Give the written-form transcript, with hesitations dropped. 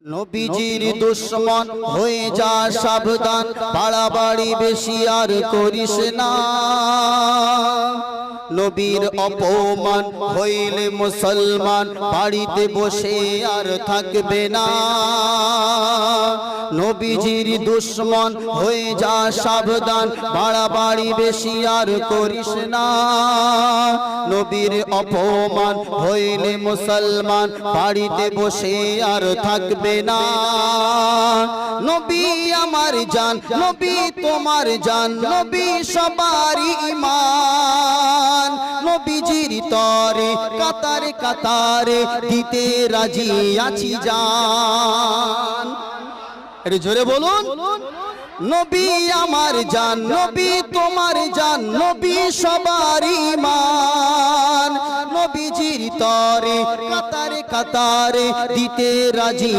নবীজির দুশ্মন হয়ে যা সাবধান, বাড়াবাড়ি বেশি আর করিস না। নবীর অপমান হইলে মুসলমান বাড়িতে বসে আর থাকবে না। নবীজির দুশ্মন হয়ে যা সাবধান, বাড়াবাড়ি বেশি আর করিস না। নবীর অপমান হইলে মুসলমান বাড়িতে বসে আর থাকবে না। নবী আমার জান, নবী তোমার জান, নবী সবারই ঈমান। নবীজির তরে কাতারে কাতারে দিতে রাজি আছি জান। একটু জোরে বলুন, নবী আমার জান, নবী তোমার জান, নবী সবারই ঈমান। নবীজির তরে কাতারে কাতারে দিতে রাজি